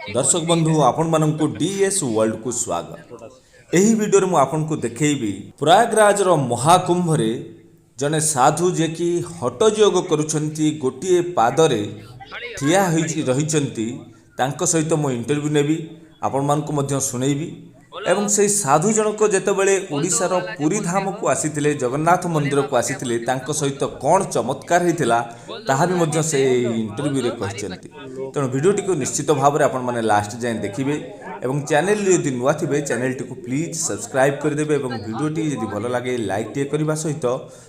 दर्शक बंधु आपण मानकु डीएस वर्ल्ड को स्वागत। एही वीडियो रे मु आपन को देखैबी प्रयागराज रो महाकुंभ रे जने साधु जे कि हटयोग करूछंती गोटिए पादरे ठिया होई रहिचंती तांको सहित मु इंटरव्यू नेबी आपण मानकु मध्य सुनैबी एवं से साधु जनक जेतेबेले ओडिशार पुरी धाम को आसीथिले जगन्नाथ मंदिर को आसीथिले तांको सहित कौन चमत्कार होइतिला ताहा भी मध्य से इंटरव्यू रे कहचंती। तेणु वीडियोटी को निश्चित भाव में आपण माने लास्ट जाए देखिए एवं चैनल यदि नुआ थे चैनल टी को प्लीज सब्सक्राइब करदेवे एवं वीडियोटी यदि भल लगे लाइक टे करने सहित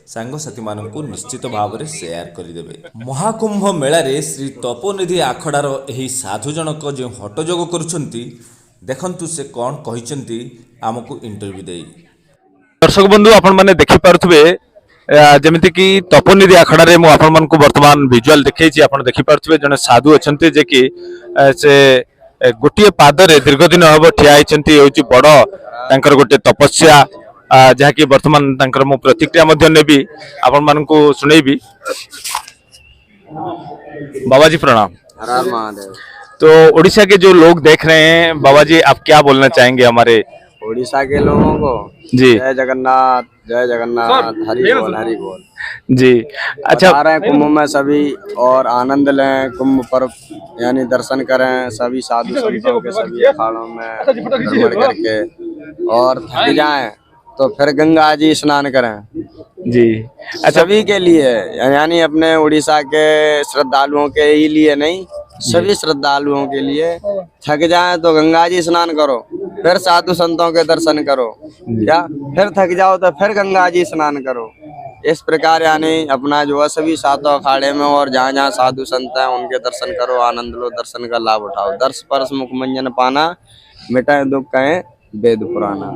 सांगसाथी मानक निश्चित भाव में शेयर करदेवे। महाकुंभ मेला रे श्री तपोनिधि आखड़ार एही साधु जनक जो हटयोग करुछंती देखंतु से कौन कहिचंती आमको इंटरव्यू देई। दर्शक बंधु आपण माने देखि पारुथबे जेमिति कि तपोनिधि आखड़ा रे मु आपण मन को वर्तमान विजुअल देखैछि आपण देखि पारुथबे जने साधु अछंती जे कि से गोटिए पादरे दीर्घ दिन हबो ठिया आइछंती होछि बड़ तांकर गोटे तपस्या जहा कि वर्तमान तांकर मु प्रतिक्रिया मध्ये नेबी आपण मन को सुनैबी। बाबा जी प्रणाम। हर हर महादेव। तो ओडिशा के जो लोग देख रहे हैं बाबा जी आप क्या बोलना चाहेंगे हमारे उड़ीसा के लोगों को? जी जय जगन्नाथ, हरि बोल जी। अच्छा, आ रहे हैं कुंभ में सभी और आनंद लें, कुंभ पर्व यानी दर्शन करें सभी साधु संतों के सभी अखाड़ों में भ्रमण करके और थक जाएं तो फिर गंगा जी स्नान करें जी। अच्छा, सभी के लिए यानी अपने उड़ीसा के श्रद्धालुओं के ही लिए नहीं, सभी श्रद्धालुओं के लिए थक जाएं तो गंगा जी स्नान करो, फिर साधु संतों के दर्शन करो, क्या फिर थक जाओ तो फिर गंगा जी स्नान करो। इस प्रकार यानी अपना जो है सभी सातों अखाड़े में और जहाँ जहाँ साधु संत हैं उनके दर्शन करो, आनंद लो, दर्शन का लाभ उठाओ। दर्श परस मुख मंजन पाना, मिटाए दुख कहें वेद पुराना।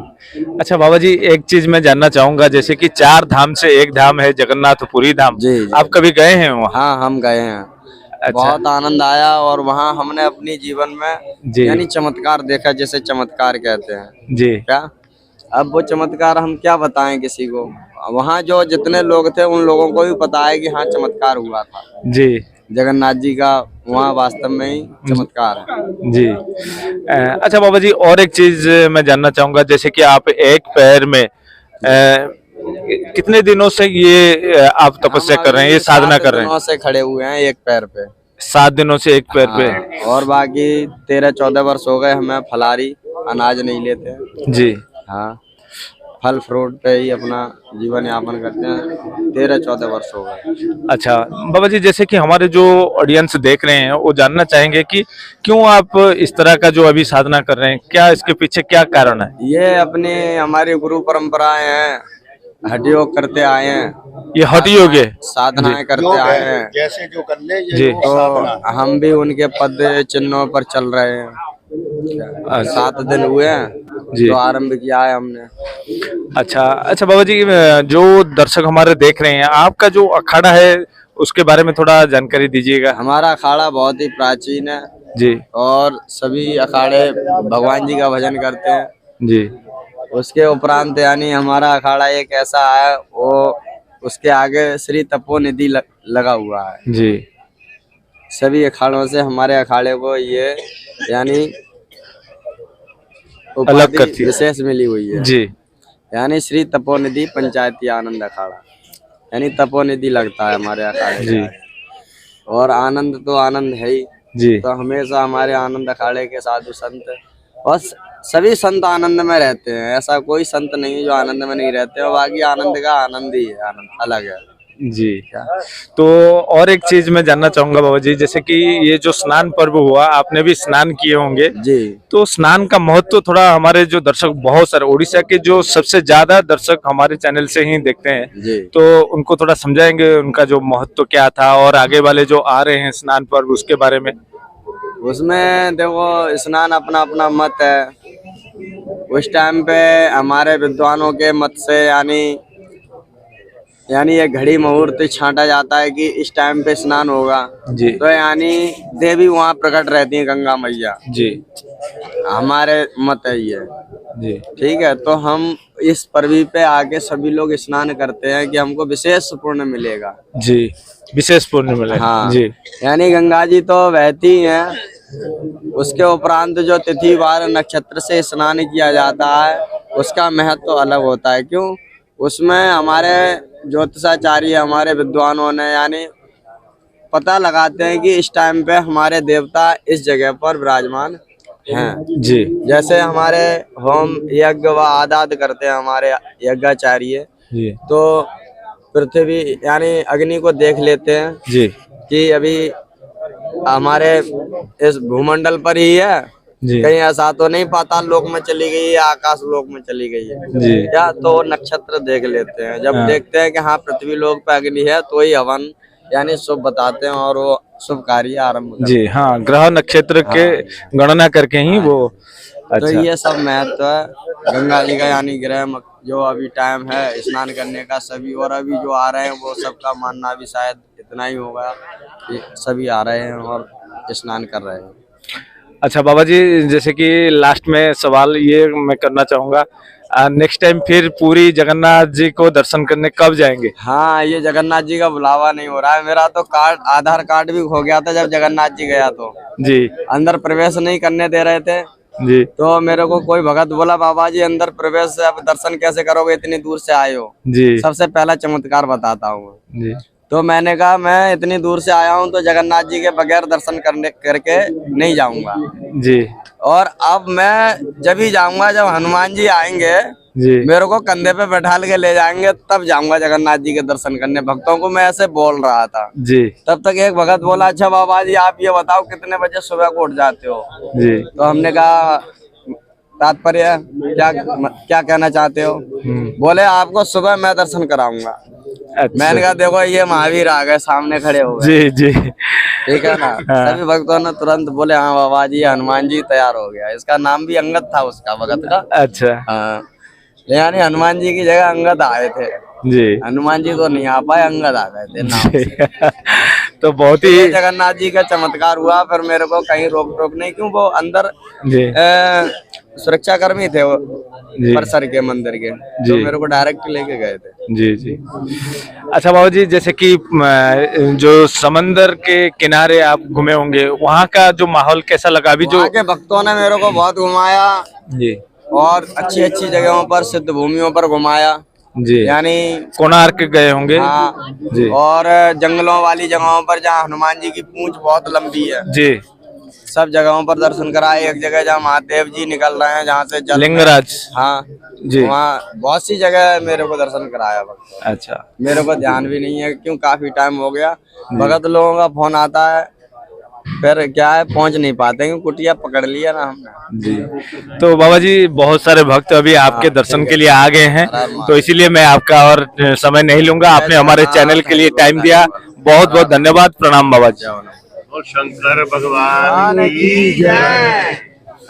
अच्छा बाबा जी एक चीज मैं जानना चाहूंगा, जैसे कि 4 धाम से एक धाम है जगन्नाथपुरी धाम। जी, आप कभी गए हैं वहाँ? हाँ हम गए हैं। अच्छा। बहुत आनंद आया और वहाँ हमने अपनी जीवन में यानी चमत्कार देखा, जैसे चमत्कार कहते हैं जी। क्या अब वो चमत्कार हम क्या बताएं किसी को? वहाँ जो जितने लोग थे उन लोगों को भी पता है कि हाँ चमत्कार हुआ था जी। जगन्नाथ जी का वहाँ वास्तव में ही चमत्कार है जी। अच्छा बाबा जी और एक चीज मैं जानना चाहूंगा, जैसे कि आप एक पैर में कितने दिनों से ये आप तपस्या कर रहे हैं, ये साधना कर रहे हैं? 7 दिनों से खड़े हुए हैं एक पैर पे। 7 दिनों से एक पैर पे। और बाकी 13-14 वर्ष हो गए हमें फलारी अनाज नहीं लेते जी। हाँ फल फ्रूट पे ही अपना जीवन यापन करते हैं। 13-14 वर्ष हो गए। अच्छा बाबा जी, जैसे कि हमारे जो ऑडियंस देख रहे हैं वो जानना चाहेंगे कि क्यों आप इस तरह का जो अभी साधना कर रहे हैं, क्या इसके पीछे क्या कारण है? ये अपनी हमारी गुरु परंपराएं हैं, हठ योग करते आए हैं। ये हठ योग है, साधनाएं करते आए हैं जैसे जो कर ले ये जी। तो हम भी उनके पद चिन्हों पर चल रहे हैं। 7 दिन हुए हैं जी। तो आरंभ किया है हमने। अच्छा अच्छा बाबा जी, जो दर्शक हमारे देख रहे हैं आपका जो अखाड़ा है उसके बारे में थोड़ा जानकारी दीजिएगा। हमारा अखाड़ा बहुत ही प्राचीन है जी और सभी अखाड़े भगवान जी का भजन करते हैं जी। उसके उपरांत यानी हमारा अखाड़ा एक ऐसा है वो उसके आगे श्री तपोनिधि लगा हुआ है जी। सभी अखाड़ों से हमारे अखाड़े को ये यानी अलग करती है, विशेष मिली हुई है जी। यानी श्री तपोनिधि पंचायती आनंद अखाड़ा यानी तपोनिधि लगता है हमारे अखाड़े जी। और आनंद तो आनंद है ही जी। तो हमेशा हमारे आनंद अखाड़े के साधु संत और सभी संत आनंद में रहते हैं। ऐसा कोई संत नहीं है जो आनंद में नहीं रहते और बाकी आनंद का आनंद ही है, आनंद अलग है जी। तो और एक चीज मैं जानना चाहूंगा बाबा जी, जैसे कि ये जो स्नान पर्व हुआ आपने भी स्नान किए होंगे जी। तो स्नान का महत्व थोड़ा हमारे जो दर्शक बहुत सारे उड़ीसा के जो सबसे ज्यादा दर्शक हमारे चैनल से ही देखते हैं जी। तो उनको थोड़ा समझाएंगे उनका जो महत्व क्या था और आगे वाले जो आ रहे हैं स्नान पर्व उसके बारे में? उसमें देखो स्नान अपना अपना मत है। उस टाइम पे हमारे विद्वानों के मत से यानी ये घड़ी मुहूर्त छांटा जाता है कि इस टाइम पे स्नान होगा जी। तो यानी देवी वहाँ प्रकट रहती है गंगा मैया जी। हमारे मत है ये जी। ठीक है। तो हम इस पर्वी पे आके सभी लोग स्नान करते हैं कि हमको विशेष पुण्य मिलेगा जी। विशेष पुण्य मिलेगा। हाँ जी। यानी गंगा जी तो बहती हैं उसके उपरांत जो तिथि वार नक्षत्र से स्नान किया जाता है उसका महत्व तो अलग होता है। क्यों? उसमें हमारे ज्योतिषाचार्य हमारे विद्वानों ने यानी पता लगाते हैं कि इस टाइम पे हमारे देवता इस जगह पर विराजमान हैं। जी जैसे हमारे होम यज्ञ व आदाद करते हैं हमारे यज्ञाचार्य, जी तो पृथ्वी यानी अग्नि को देख लेते हैं जी कि अभी हमारे इस भूमंडल पर ही है, जी कहीं ऐसा तो नहीं पाताल लोक में चली गई है, आकाश लोक में चली गई है जी या तो नक्षत्र देख लेते हैं। जब हाँ। देखते हैं कि हाँ पृथ्वी लोक पे अग्नि है तो ही हवन यानी शुभ बताते हैं और वो शुभ कार्य आरंभ करते जी हाँ, ग्रह नक्षत्र के गणना करके ही वो। हैं। तो अच्छा ये सब महत्व है गंगा जी का, यानी जो अभी टाइम है स्नान करने का सभी, और अभी जो आ रहे हैं वो सबका मानना भी शायद इतना ही होगा कि सभी आ रहे हैं और स्नान कर रहे हैं। अच्छा बाबा जी, जैसे कि लास्ट में सवाल ये मैं करना चाहूंगा, नेक्स्ट टाइम फिर पूरी जगन्नाथ जी को दर्शन करने कब जाएंगे? हाँ, ये जगन्नाथ जी का बुलावा नहीं हो रहा है। मेरा तो आधार कार्ड भी खो गया था जब जगन्नाथ जी गया तो जी अंदर प्रवेश नहीं करने दे रहे थे। जी तो मेरे को कोई भगत बोला, बाबा जी अंदर प्रवेश अब दर्शन कैसे करोगे, इतनी दूर से आए हो। जी सबसे पहला चमत्कार बताता हूँ। जी तो मैंने कहा मैं इतनी दूर से आया हूँ तो जगन्नाथ जी के बगैर दर्शन करके नहीं जाऊंगा। जी और अब मैं जब ही जाऊंगा जब हनुमान जी आएंगे, जी मेरे को कंधे पे बैठाल के ले जाएंगे, तब जाऊंगा जगन्नाथ जी के दर्शन करने। भक्तों को मैं ऐसे बोल रहा था। जी तब तक एक भगत बोला, अच्छा बाबा जी आप ये बताओ कितने बजे सुबह को उठ जाते हो। जी तो हमने कहा तात्पर्य क्या कहना चाहते हो। बोले आपको सुबह मैं दर्शन कराऊंगा। मैंने अच्छा कहा देखो ये महावीर आ गए सामने खड़े हो गए, जी जी ठीक है ना। हाँ। सभी भक्तों ने तुरंत बोले हाँ बाबा जी हनुमान जी तैयार हो गया। इसका नाम भी अंगद था उसका भगत का। अच्छा हाँ, यानी हनुमान जी की जगह अंगद आए थे। जी हनुमान जी तो नहीं आ पाए, अंगद आ गए थे नाम से। तो बहुत तो ही ये जगन्नाथ जी का चमत्कार हुआ। फिर मेरे को कहीं रोक टोक नहीं, क्यों वो अंदर जी सुरक्षा कर्मी थे वो जी परिसर के मंदिर के, जी। तो मेरे को डायरेक्ट लेके गए थे। जी जी। अच्छा बाबा जी, जैसे कि जो समंदर के किनारे आप घूमे होंगे, वहाँ का जो माहौल कैसा लगा? अभी जो वहाँ के भक्तों ने मेरे को बहुत घुमाया जी और अच्छी अच्छी जगहों पर सिद्ध भूमियों पर घुमाया। जी यानी कोणार्क गए होंगे? हाँ, जी और जंगलों वाली जगहों पर जहाँ हनुमान जी की पूंछ बहुत लंबी है, जी सब जगहों पर दर्शन कराए। एक जगह जहाँ महादेव जी निकल रहे हैं जहाँ से जल, लिंगराज। हाँ जी वहाँ बहुत सी जगह मेरे को दर्शन कराया भक्तों ने। अच्छा मेरे को ध्यान भी नहीं है क्यों काफी टाइम हो गया। भगत लोगों का फोन आता है, फिर क्या है पहुंच नहीं पाते क्योंकि कुटिया पकड़ लिया ना हमने। जी। तो बाबा जी, बहुत सारे भक्त अभी आपके दर्शन के लिए आ गए हैं, तो इसीलिए मैं आपका और समय नहीं लूंगा। आपने हमारे चैनल के लिए टाइम दिया, बहुत बहुत धन्यवाद। प्रणाम बाबा जी। और शंकर भगवान की जय।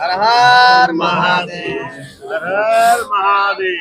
हर हर महादेव, हर हर महादेव।